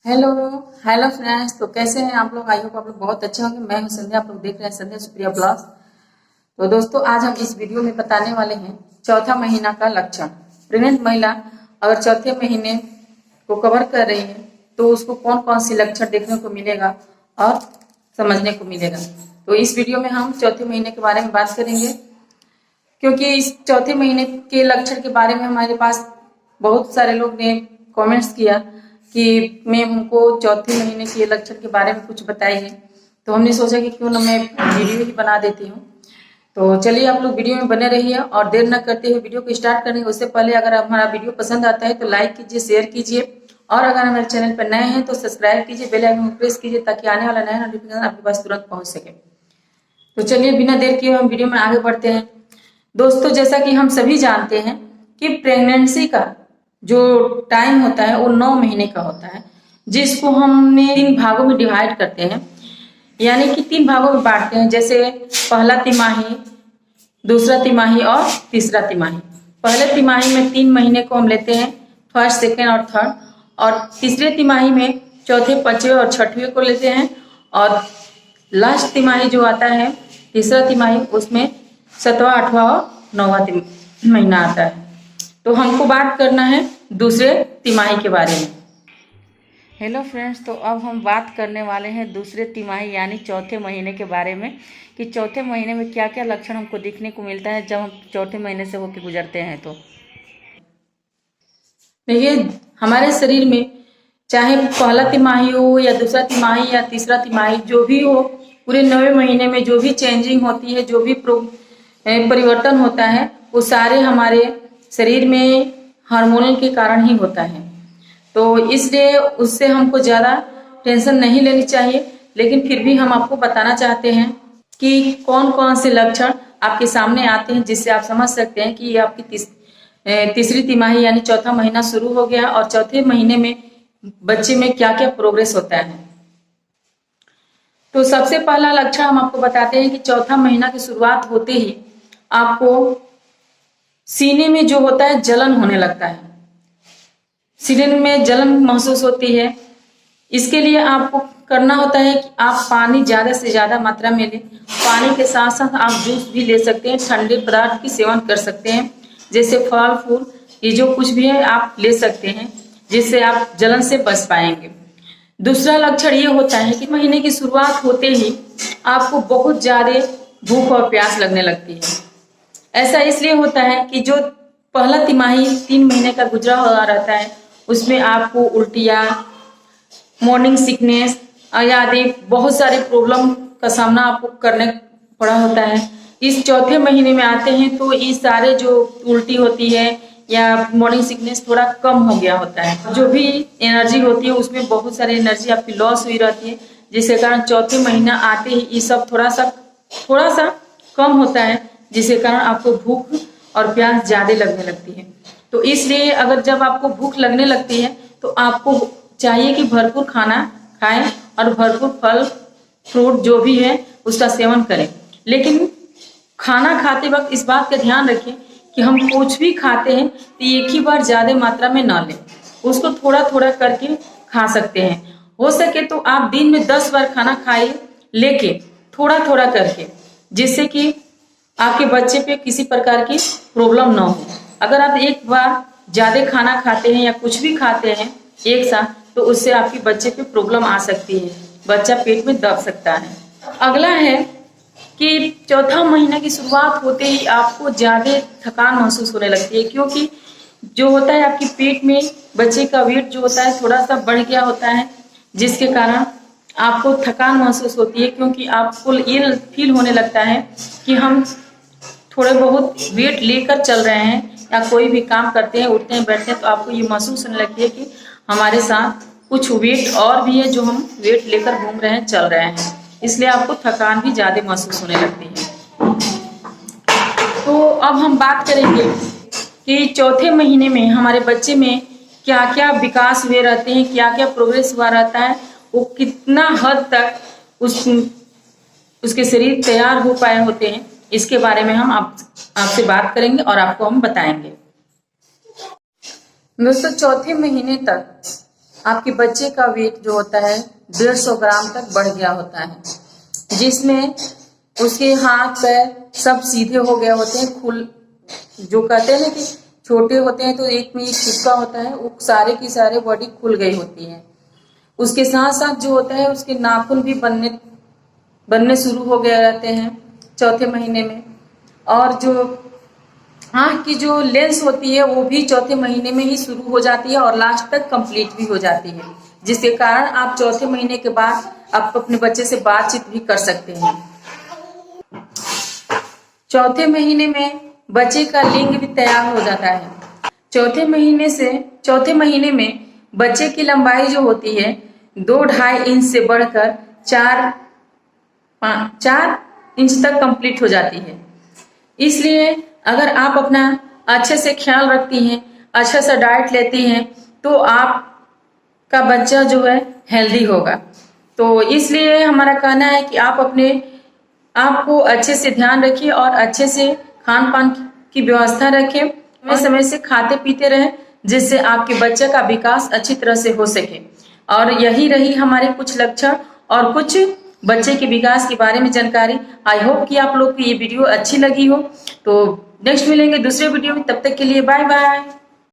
Hello hello friends. तो कैसे हैं आप लोग? आई होप आप लोग बहुत अच्छे होंगे। मैं हूं संध्या, आप लोग देख रहे हैं संध्या सुप्रिया ब्लॉग्स। तो दोस्तों, आज हम इस वीडियो में बताने वाले हैं चौथा महीना का लक्षण। प्रेग्नेंट महिला अगर चौथे महीने को कवर कर रही है तो उसको कौन कौन सी लक्षण देखने को मिलेगा और समझने को मिलेगा। तो इस वीडियो में हम चौथे महीने के बारे में बात करेंगे, क्योंकि इस चौथे महीने के लक्षण के बारे में हमारे पास बहुत सारे लोग ने कमेंट्स किया कि मैम हमको चौथे महीने के लक्षण के बारे में कुछ बताइए। तो हमने सोचा कि क्यों ना मैं वीडियो ही बना देती हूँ। तो चलिए आप लोग वीडियो में बने रहिए और देर न करते हुए वीडियो को स्टार्ट करेंगे। उससे पहले अगर हमारा वीडियो पसंद आता है तो लाइक कीजिए, शेयर कीजिए और अगर हमारे चैनल पर नए हैं तो सब्सक्राइब कीजिए, बेल आइकन को प्रेस कीजिए ताकि आने वाला नया नोटिफिकेशन आपके पास तुरंत पहुंच सके। तो चलिए बिना देर किए हम वीडियो में आगे बढ़ते हैं। दोस्तों, जैसा कि हम सभी जानते हैं कि प्रेगनेंसी का जो टाइम होता है वो 9 महीने का होता है, जिसको हमने 3 भागों में डिवाइड करते हैं, यानी कि 3 भागों में बांटते हैं। जैसे पहला तिमाही, दूसरा तिमाही और तीसरा तिमाही। पहले तिमाही में 3 महीने को हम लेते हैं, फर्स्ट, सेकेंड और थर्ड, और तीसरे तिमाही में चौथे, पांचवें और छठवें को लेते हैं, और लास्ट तिमाही जो आता है तीसरा तिमाही, उसमें 7वां, 8वां और 9वां महीना आता है। तो हमको बात करना है दूसरे तिमाही के बारे में। हेलो फ्रेंड्स, तो अब हम बात करने वाले हैं दूसरे तिमाही यानी चौथे महीने के बारे में, कि चौथे महीने में क्या क्या लक्षण हमको देखने को मिलता है जब हम चौथे महीने से होकर गुजरते हैं। तो देखिए, हमारे शरीर में चाहे पहला तिमाही हो या दूसरा तिमाही या तीसरा तिमाही, जो भी हो, पूरे 9वें महीने में जो भी चेंजिंग होती है, जो भी परिवर्तन होता है, वो सारे हमारे शरीर में हार्मोनल के कारण ही होता है। तो इसलिए उससे हमको ज़्यादा टेंशन नहीं लेनी चाहिए, लेकिन फिर भी हम आपको बताना चाहते हैं कि कौन कौन से लक्षण आपके सामने आते हैं, जिससे आप समझ सकते हैं कि ये आपकी तीसरी तिमाही यानी चौथा महीना शुरू हो गया और चौथे महीने में बच्चे में क्या क्या प्रोग्रेस होता है। तो सबसे पहला लक्षण हम आपको बताते हैं कि चौथा महीना की शुरुआत होते ही आपको सीने में जो होता है जलन होने लगता है। सीने में जलन महसूस होती है। इसके लिए आपको करना होता है कि आप पानी ज्यादा से ज्यादा मात्रा में लें। पानी के साथ साथ आप जूस भी ले सकते हैं, ठंडे पदार्थ की सेवन कर सकते हैं, जैसे फल फूल, ये जो कुछ भी है आप ले सकते हैं, जिससे आप जलन से बच पाएंगे। दूसरा लक्षण ये होता है कि महीने की शुरुआत होते ही आपको बहुत ज्यादा भूख और प्यास लगने लगती है। ऐसा इसलिए होता है कि जो पहला तिमाही 3 महीने का गुजरा हुआ रहता है, उसमें आपको उल्टियाँ, मॉर्निंग सिकनेस आदि बहुत सारे प्रॉब्लम का सामना आपको करने पड़ा होता है। इस चौथे महीने में आते हैं तो ये सारे जो उल्टी होती है या मॉर्निंग सिकनेस थोड़ा कम हो गया होता है। जो भी एनर्जी होती है उसमें बहुत सारी एनर्जी आपकी लॉस हुई रहती है, जिसके कारण चौथे महीना आते ही ये सब थोड़ा सा कम होता है, जिसके कारण आपको भूख और प्यास ज्यादा लगने लगती है। तो इसलिए अगर जब आपको भूख लगने लगती है तो आपको चाहिए कि भरपूर खाना खाएं और भरपूर फल फ्रूट जो भी है उसका सेवन करें। लेकिन खाना खाते वक्त इस बात का ध्यान रखें कि हम कुछ भी खाते हैं तो एक ही बार ज्यादा मात्रा में ना लें, उसको थोड़ा थोड़ा करके खा सकते हैं। हो सके तो आप दिन में 10 बार खाना खाइए, लेके थोड़ा थोड़ा करके, जिससे कि आपके बच्चे पे किसी प्रकार की प्रॉब्लम ना हो। अगर आप एक बार ज्यादा खाना खाते हैं या कुछ भी खाते हैं एक साथ, तो उससे आपके बच्चे पे प्रॉब्लम आ सकती है, बच्चा पेट में दब सकता है। अगला है कि चौथा महीना की शुरुआत होते ही आपको ज्यादा थकान महसूस होने लगती है, क्योंकि जो होता है आपके पेट में बच्चे का वेट जो होता है थोड़ा सा बढ़ गया होता है, जिसके कारण आपको थकान महसूस होती है। क्योंकि आपको ये फील होने लगता है कि हम थोड़े बहुत वेट लेकर चल रहे हैं या कोई भी काम करते हैं, उठते हैं, बैठते हैं, तो आपको ये महसूस होने लगती है कि हमारे साथ कुछ वेट और भी है जो हम वेट लेकर घूम रहे हैं, चल रहे हैं। इसलिए आपको थकान भी ज्यादा महसूस होने लगती है। तो अब हम बात करेंगे कि चौथे महीने में हमारे बच्चे में क्या क्या विकास हुए रहते हैं, क्या क्या प्रोग्रेस हुआ रहता है, वो कितना हद तक उसके शरीर तैयार हो पाए होते हैं, इसके बारे में हम आपसे बात करेंगे और आपको हम बताएंगे। दोस्तों, चौथे महीने तक आपके बच्चे का वेट जो होता है 150 ग्राम तक बढ़ गया होता है, जिसमें उसके हाथ पैर सब सीधे हो गए होते हैं, खुल जो कहते हैं ना कि छोटे होते हैं तो एक में एक चिपका होता है, वो सारे की सारे बॉडी खुल गई होती है। उसके साथ साथ जो होता है उसके नाखून भी बनने शुरू हो गए रहते हैं चौथे महीने में, और जो आँख की जो लेंस होती है वो भी चौथे महीने में ही शुरू हो जाती है और लास्ट तक कंप्लीट भी हो जाती है, जिसके कारण आप चौथे महीने के बाद आप अपने बच्चे से बातचीत भी कर सकते हैं। चौथे महीने में बच्चे का लिंग भी तैयार हो जाता है। चौथे महीने में बच्चे की लंबाई जो होती है 2-2.5 इंच से बढ़कर 4 इंच तक कंप्लीट हो जाती है। इसलिए अगर आप अपना अच्छे से ख्याल रखती हैं, अच्छे से डाइट लेती हैं, तो आपका बच्चा जो है हेल्दी होगा। तो इसलिए हमारा कहना है कि आपको अच्छे से ध्यान रखिए और अच्छे से खान पान की व्यवस्था रखें, समय से खाते पीते रहें, जिससे आपके बच्चे का विकास अच्छी तरह से हो सके। और यही रही हमारे कुछ लक्षण और कुछ बच्चे के विकास के बारे में जानकारी। आई होप कि आप लोग को ये वीडियो अच्छी लगी हो। तो नेक्स्ट मिलेंगे दूसरे वीडियो में, तब तक के लिए बाय बाय।